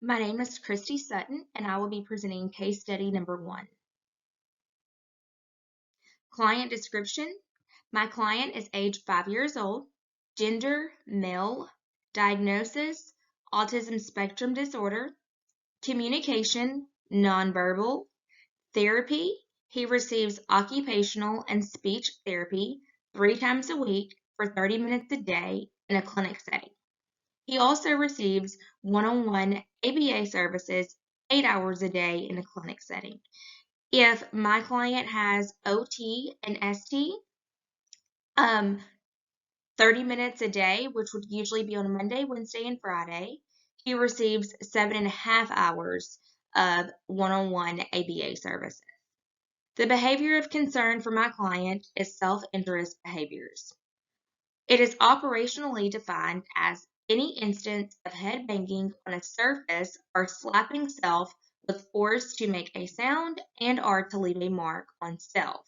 My name is Christy Sutton, and I will be presenting case study number 1. Client description. My client is age 5 years old, gender, male, diagnosis, autism spectrum disorder, communication, nonverbal, therapy. He receives occupational and speech therapy 3 times a week for 30 minutes a day in a clinic setting. He also receives one-on-one ABA services 8 hours a day in a clinic setting. If my client has OT and ST, 30 minutes a day, which would usually be on Monday, Wednesday, and Friday, he receives 7.5 hours of one-on-one ABA services. The behavior of concern for my client is self-interest behaviors. It is operationally defined as any instance of head banging on a surface or slapping self with force to make a sound and/or to leave a mark on self.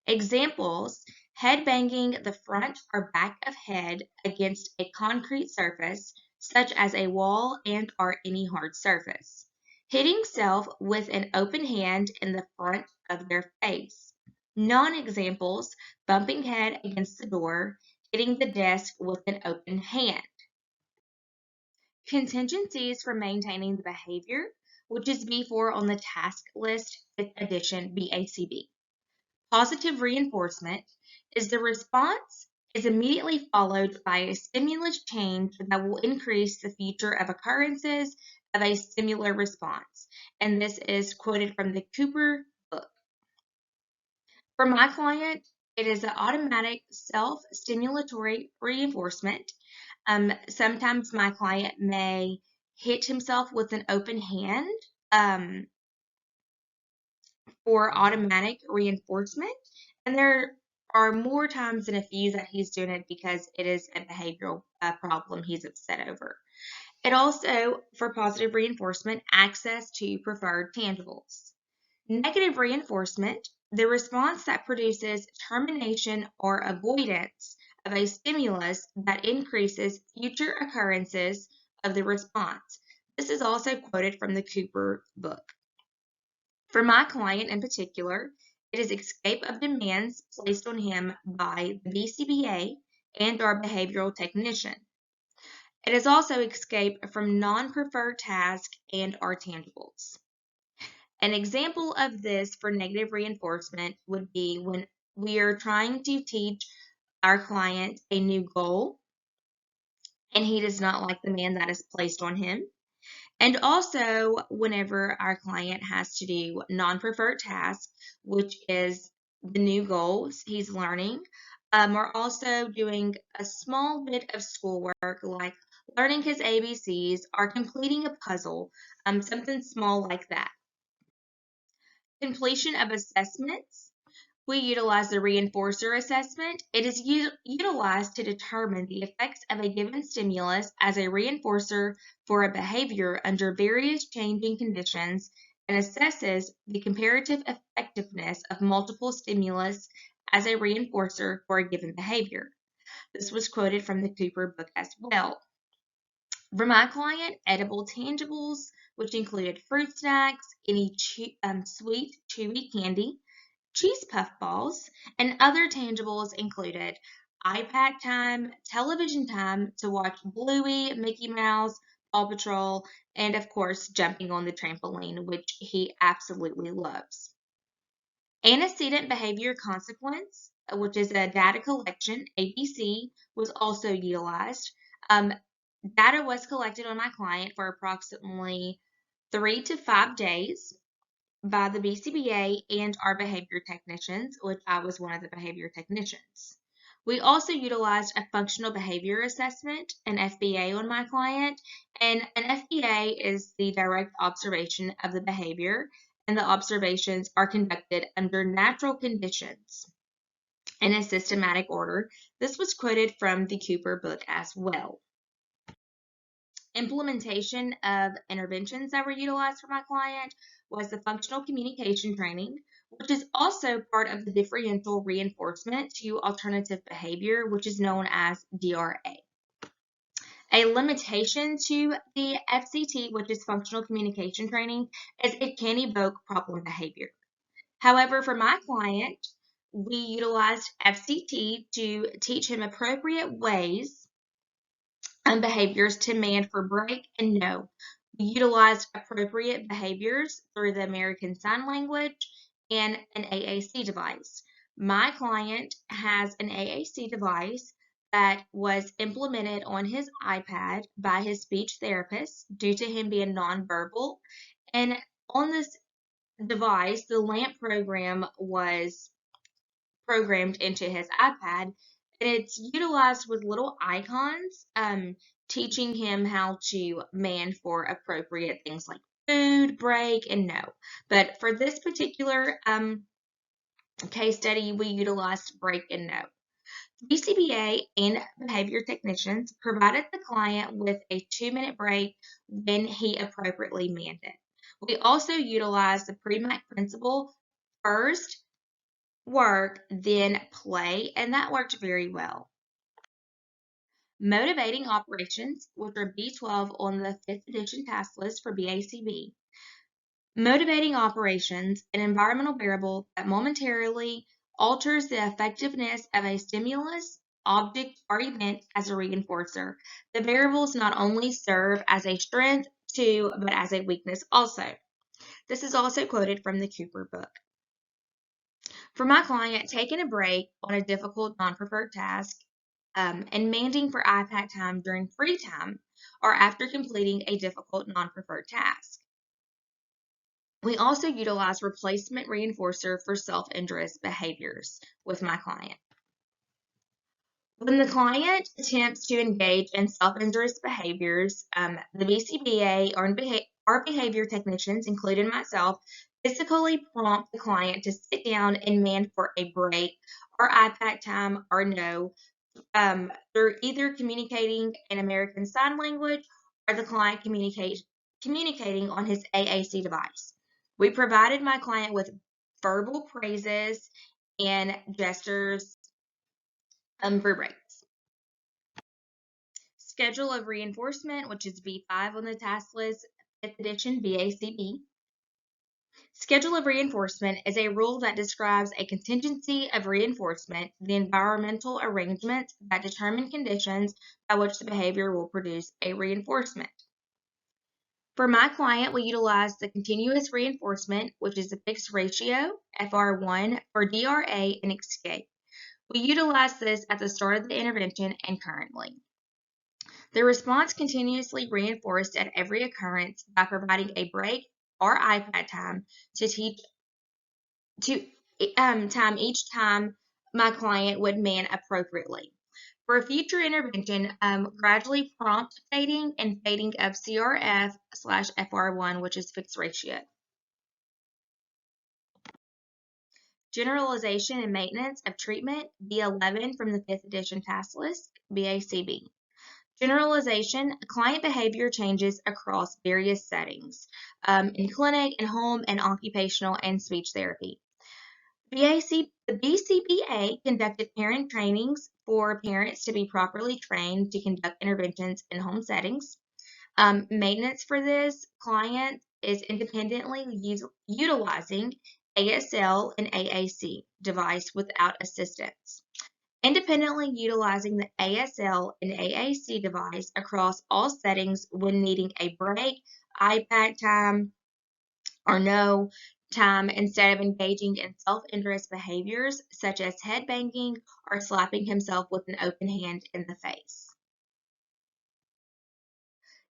Examples: head banging the front or back of head against a concrete surface, such as a wall and/or any hard surface. Hitting self with an open hand in the front of their face. Non-examples: bumping head against the door, hitting the desk with an open hand. Contingencies for maintaining the behavior, which is B4 on the task list, 5th edition, BACB. Positive reinforcement is the response is immediately followed by a stimulus change that will increase the future of occurrences of a similar response. And this is quoted from the Cooper book. For my client, it is an automatic self-stimulatory reinforcement. Sometimes my client may hit himself with an open hand for automatic reinforcement, and there are more times than a few that he's doing it because it is a behavioral problem he's upset over. It also, for positive reinforcement, access to preferred tangibles. Negative reinforcement, the response that produces termination or avoidance of a stimulus that increases future occurrences of the response. This is also quoted from the Cooper book. For my client in particular, it is escape of demands placed on him by the BCBA and our behavioral technician. It is also escape from non-preferred tasks and our tangibles. An example of this for negative reinforcement would be when we are trying to teach our client a new goal and he does not like the demand that is placed on him. And also whenever our client has to do non-preferred tasks, which is the new goals he's learning, or also doing a small bit of schoolwork like learning his ABCs or completing a puzzle, something small like that. Completion of assessments. We utilize the reinforcer assessment. It is utilized to determine the effects of a given stimulus as a reinforcer for a behavior under various changing conditions and assesses the comparative effectiveness of multiple stimulus as a reinforcer for a given behavior. This was quoted from the Cooper book as well. For my client, edible tangibles, which included fruit snacks, any sweet, chewy candy, cheese puff balls, and other tangibles included iPad time, television time to watch Bluey, Mickey Mouse, Paw Patrol, and of course, jumping on the trampoline, which he absolutely loves. Antecedent behavior consequence, which is a data collection, ABC, was also utilized. Data was collected on my client for approximately 3 to 5 days by the BCBA and our behavior technicians, which I was one of the behavior technicians. We also utilized a functional behavior assessment, an FBA, on my client, and an FBA is the direct observation of the behavior, and the observations are conducted under natural conditions in a systematic order. This was quoted from the Cooper book as well. Implementation of interventions that were utilized for my client was the functional communication training, which is also part of the differential reinforcement to alternative behavior, which is known as DRA. A limitation to the FCT, which is functional communication training, is it can evoke problem behavior. However, for my client, we utilized FCT to teach him appropriate ways and behaviors to man for break and no. We utilized appropriate behaviors through the American Sign Language and an AAC device. My client has an AAC device that was implemented on his iPad by his speech therapist due to him being nonverbal. And on this device, the LAMP program was programmed into his iPad, and it's utilized with little icons, teaching him how to man for appropriate things like food, break, and no. But for this particular case study, we utilized break and no. BCBA and behavior technicians provided the client with a 2-minute break when he appropriately manned it. We also utilized the pre-MAC principle: first work, then play, and that worked very well. Motivating operations, which are B12 on the 5th edition task list for BACB. Motivating operations, an environmental variable that momentarily alters the effectiveness of a stimulus, object, or event as a reinforcer. The variables not only serve as a strength too, but as a weakness also. This is also quoted from the Cooper book. For my client, taking a break on a difficult non-preferred task and mandating for iPad time during free time or after completing a difficult non-preferred task. We also utilize replacement reinforcer for self-injurious behaviors with my client. When the client attempts to engage in self-injurious behaviors, the BCBA or behavior technicians, including myself, physically prompt the client to sit down and man for a break or iPad time or no, through either communicating in American Sign Language or the client communicating on his AAC device. We provided my client with verbal praises and gestures for breaks. Schedule of reinforcement, which is B5 on the task list, 5th edition BACB. Schedule of reinforcement is a rule that describes a contingency of reinforcement, the environmental arrangements that determine conditions by which the behavior will produce a reinforcement. For my client, we utilize the continuous reinforcement, which is a fixed ratio, FR1, for DRA and escape. We utilize this at the start of the intervention and currently. The response continuously reinforced at every occurrence by providing a break or iPad time to teach time each time my client would man appropriately. For a future intervention, gradually prompt fading and fading of CRF/FR1, which is fixed ratio. Generalization and maintenance of treatment, B11 from the 5th edition task list, BACB. Generalization, client behavior changes across various settings, in clinic and home and occupational and speech therapy. The BCBA conducted parent trainings for parents to be properly trained to conduct interventions in home settings. Maintenance for this client is independently utilizing ASL and AAC device without assistance. Independently utilizing the ASL and AAC device across all settings when needing a break, iPad time, or no time instead of engaging in self-injurious behaviors such as head banging or slapping himself with an open hand in the face.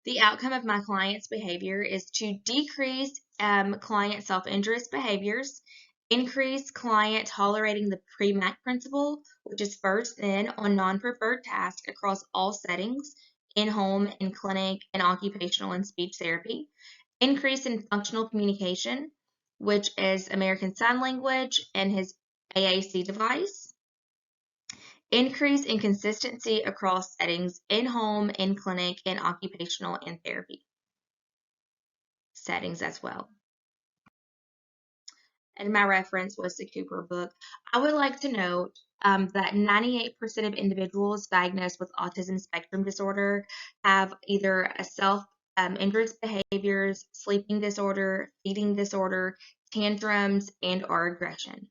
The outcome of my client's behavior is to decrease client self-injurious behaviors, increase client tolerating the pre-MAC principle, which is first in on non-preferred tasks across all settings, in home, in clinic, and occupational and speech therapy, increase in functional communication, which is American Sign Language and his AAC device, increase in consistency across settings in home, in clinic, and occupational and therapy settings as well. And my reference was the Cooper book. I would like to note that 98% of individuals diagnosed with autism spectrum disorder have either a self-injurious behaviors, sleeping disorder, feeding disorder, tantrums, and or aggression.